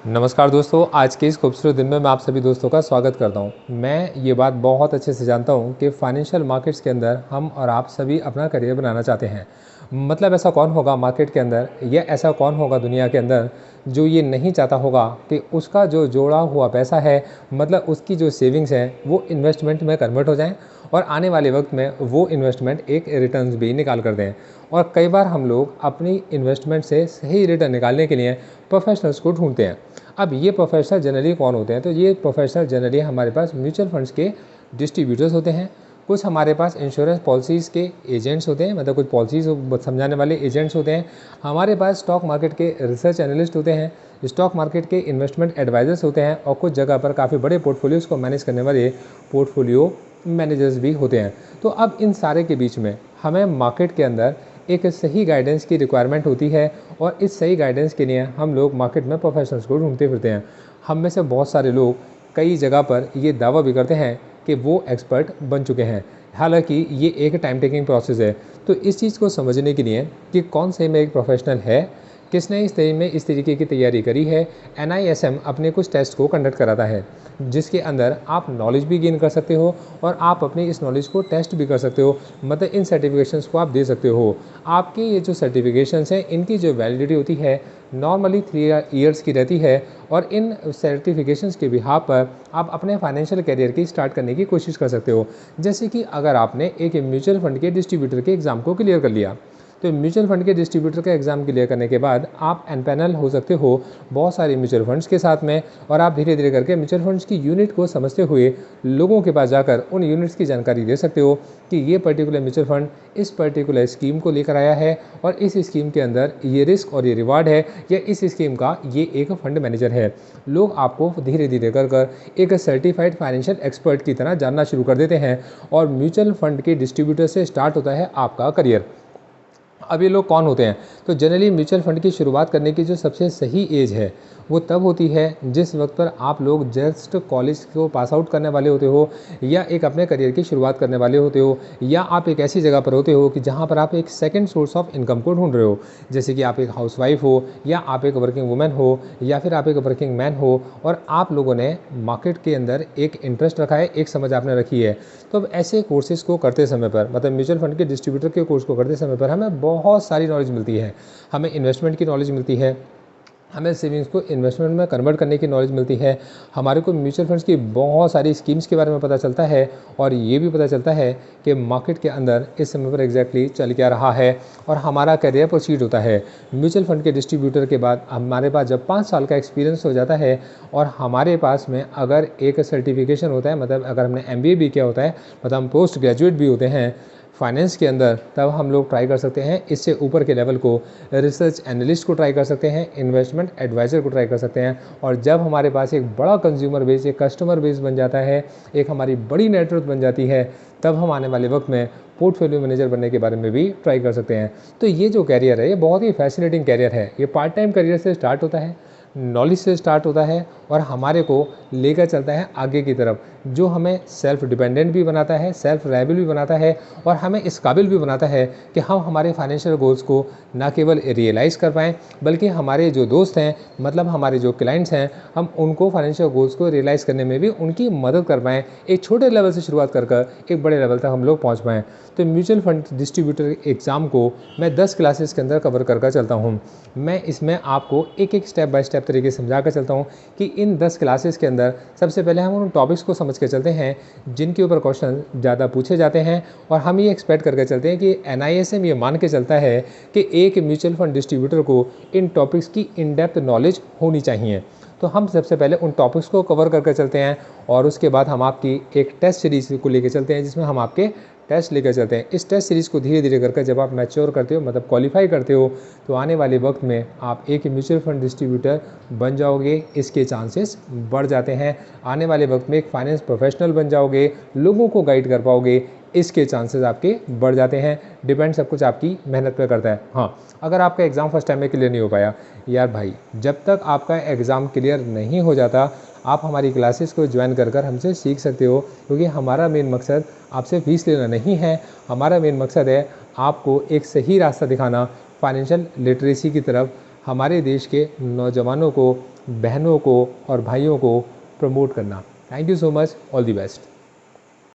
नमस्कार दोस्तों, आज के इस खूबसूरत दिन में मैं आप सभी दोस्तों का स्वागत करता हूं। मैं ये बात बहुत अच्छे से जानता हूं कि फाइनेंशियल मार्केट्स के अंदर हम और आप सभी अपना करियर बनाना चाहते हैं। मतलब ऐसा कौन होगा मार्केट के अंदर या ऐसा कौन होगा दुनिया के अंदर जो ये नहीं चाहता होगा कि उसका जो जोड़ा हुआ पैसा है, मतलब उसकी जो सेविंग्स है वो इन्वेस्टमेंट में कन्वर्ट हो जाएँ और आने वाले वक्त में वो इन्वेस्टमेंट एक रिटर्न्स भी निकाल कर दें। और कई बार हम लोग अपनी इन्वेस्टमेंट से सही रिटर्न निकालने के लिए प्रोफेशनल्स को ढूंढते हैं। अब ये प्रोफेशनल जनरली कौन होते हैं? तो ये प्रोफेशनल जनरली हमारे पास म्यूचुअल फंड्स के डिस्ट्रीब्यूटर्स होते हैं, कुछ हमारे पास इंश्योरेंस पॉलिसीज़ के एजेंट्स होते हैं, मतलब कुछ पॉलिसीज़ समझाने वाले एजेंट्स होते हैं, हमारे पास स्टॉक मार्केट के रिसर्च एनालिस्ट होते हैं, स्टॉक मार्केट के इन्वेस्टमेंट एडवाइजर्स होते हैं और कुछ जगह पर काफ़ी बड़े पोर्टफोलियोज़ को मैनेज करने वाले पोर्टफोलियो मैनेजर्स भी होते हैं। तो अब इन सारे के बीच में हमें मार्केट के अंदर एक सही गाइडेंस की रिक्वायरमेंट होती है और इस सही गाइडेंस के लिए हम लोग मार्केट में प्रोफेशनल्स को ढूंढते फिरते हैं। हम में से बहुत सारे लोग कई जगह पर ये दावा भी करते हैं कि वो एक्सपर्ट बन चुके हैं। हालांकि ये एक टाइम टेकिंग प्रोसेस है। तो इस चीज़ को समझने के लिए कि कौन सही में एक प्रोफेशनल है, किसने इस तरीके की तैयारी करी है, NISM अपने कुछ टेस्ट को कंडक्ट कराता है जिसके अंदर आप नॉलेज भी गेन कर सकते हो और आप अपनी इस नॉलेज को टेस्ट भी कर सकते हो। मतलब इन सर्टिफिकेशंस को आप दे सकते हो। आपके ये जो सर्टिफिकेशंस हैं इनकी जो वैलिडिटी होती है नॉर्मली 3 ईयर्स की रहती है और इन सर्टिफिकेशंस के बिहाफ पर आप अपने फाइनेंशियल करियर की स्टार्ट करने की कोशिश कर सकते हो। जैसे कि अगर आपने एक म्यूचुअल फंड के डिस्ट्रीब्यूटर के एग्ज़ाम को क्लियर कर लिया, तो म्यूचुअल फंड के डिस्ट्रीब्यूटर का एग्ज़ाम क्लियर करने के बाद आप एनपैनल हो सकते हो बहुत सारे म्यूचुअल फंड्स के साथ में, और आप धीरे धीरे करके म्यूचुअल फंड्स की यूनिट को समझते हुए लोगों के पास जाकर उन यूनिट्स की जानकारी दे सकते हो कि ये पर्टिकुलर म्यूचुअल फंड इस पर्टिकुलर स्कीम को लेकर आया है और इस स्कीम के अंदर ये रिस्क और ये रिवार्ड है, या इस स्कीम का ये एक फंड मैनेजर है। लोग आपको धीरे धीरे कर एक सर्टिफाइड फाइनेंशियल एक्सपर्ट की तरह जानना शुरू कर देते हैं और म्यूचुअल फंड के डिस्ट्रीब्यूटर से स्टार्ट होता है आपका करियर। अब ये लोग कौन होते हैं? तो जनरली म्यूचुअल फंड की शुरुआत करने की जो सबसे सही एज है वो तब होती है जिस वक्त पर आप लोग जस्ट कॉलेज को पास आउट करने वाले होते हो, या एक अपने करियर की शुरुआत करने वाले होते हो, या आप एक ऐसी जगह पर होते हो कि जहाँ पर आप एक सेकंड सोर्स ऑफ इनकम को ढूंढ रहे हो। जैसे कि आप एक हाउसवाइफ हो, या आप एक वर्किंग वुमेन हो, या फिर आप एक वर्किंग मैन हो और आप लोगों ने मार्केट के अंदर एक इंटरेस्ट रखा है, एक समझ आपने रखी है। तो अब ऐसे कोर्सेज़ को करते समय पर, मतलब म्यूचुअल फंड के डिस्ट्रीब्यूटर के कोर्स को करते समय पर हमें बहुत सारी नॉलेज मिलती है। हमें इन्वेस्टमेंट की नॉलेज मिलती है, हमें सेविंग्स को इन्वेस्टमेंट में कन्वर्ट करने की नॉलेज मिलती है, हमारे को म्यूचुअल फंड्स की बहुत सारी स्कीम्स के बारे में पता चलता है, और ये भी पता चलता है कि मार्केट के अंदर इस समय पर एग्जैक्टली चल क्या रहा है, और हमारा करियर प्रोसीड होता है। म्यूचुअल फंड के डिस्ट्रीब्यूटर के बाद हमारे पास जब 5 साल का एक्सपीरियंस हो जाता है और हमारे पास में अगर एक सर्टिफिकेशन होता है, मतलब अगर हमने MBA भी किया होता है, मतलब हम पोस्ट ग्रेजुएट भी होते हैं फाइनेंस के अंदर, तब हम लोग ट्राई कर सकते हैं इससे ऊपर के लेवल को, रिसर्च एनालिस्ट को ट्राई कर सकते हैं, इन्वेस्टमेंट एडवाइज़र को ट्राई कर सकते हैं। और जब हमारे पास एक बड़ा कंज्यूमर बेस, एक कस्टमर बेस बन जाता है, एक हमारी बड़ी नेटवर्क बन जाती है, तब हम आने वाले वक्त में पोर्टफोलियो मैनेजर बनने के बारे में भी ट्राई कर सकते हैं। तो ये जो कैरियर है ये बहुत ही फैसिनेटिंग कैरियर है। ये पार्ट टाइम करियर से स्टार्ट होता है, नॉलेज से स्टार्ट होता है और हमारे को लेकर चलता है आगे की तरफ, जो हमें सेल्फ डिपेंडेंट भी बनाता है, सेल्फ रिलायबल भी बनाता है, और हमें इस काबिल भी बनाता है कि हम हमारे फाइनेंशियल गोल्स को ना केवल रियलाइज़ कर पाएँ, बल्कि हमारे जो दोस्त हैं, मतलब हमारे जो क्लाइंट्स हैं, हम उनको फाइनेंशियल गोल्स को रियलाइज़ करने में भी उनकी मदद कर पाएँ। एक छोटे लेवल से शुरुआत कर एक बड़े लेवल तक हम लोग पहुँच पाएँ। तो म्यूचुअल फंड डिस्ट्रीब्यूटर एग्ज़ाम को मैं 10 क्लासेस के अंदर कवर कर चलता हूँ। मैं इसमें आपको एक एक स्टेप बाय स्टेप तरीके से समझा कर चलता हूँ कि इन 10 क्लासेस के अंदर सबसे पहले हम उन टॉपिक्स को समझ के चलते हैं जिनके ऊपर क्वेश्चन ज़्यादा पूछे जाते हैं, और हम ये एक्सपेक्ट करके चलते हैं कि NISM ये मान के चलता है कि एक म्यूचुअल फंड डिस्ट्रीब्यूटर को इन टॉपिक्स की इन डेप्थ नॉलेज होनी चाहिए। तो हम सबसे पहले उन टॉपिक्स को कवर करके चलते हैं, और उसके बाद हम आपकी एक टेस्ट सीरीज़ को लेकर चलते हैं जिसमें हम आपके टेस्ट लेकर चलते हैं। इस टेस्ट सीरीज़ को धीरे धीरे करके जब आप मैच्योर करते हो, मतलब क्वालिफाई करते हो, तो आने वाले वक्त में आप एक म्यूचुअल फंड डिस्ट्रीब्यूटर बन जाओगे, इसके चांसेस बढ़ जाते हैं। आने वाले वक्त में एक फाइनेंस प्रोफेशनल बन जाओगे, लोगों को गाइड कर पाओगे, इसके चांसेस आपके बढ़ जाते हैं। डिपेंड सब कुछ आपकी मेहनत पे करता है। हाँ, अगर आपका एग्ज़ाम फर्स्ट टाइम में क्लियर नहीं हो पाया, यार भाई, जब तक आपका एग्ज़ाम क्लियर नहीं हो जाता, आप हमारी क्लासेस को ज्वाइन कर हमसे सीख सकते हो, क्योंकि हमारा मेन मकसद आपसे फ़ीस लेना नहीं है। हमारा मेन मकसद है आपको एक सही रास्ता दिखाना फाइनेंशियल लिटरेसी की तरफ, हमारे देश के नौजवानों को बहनों को और भाइयों को प्रमोट करना। Thank you so much, all the best.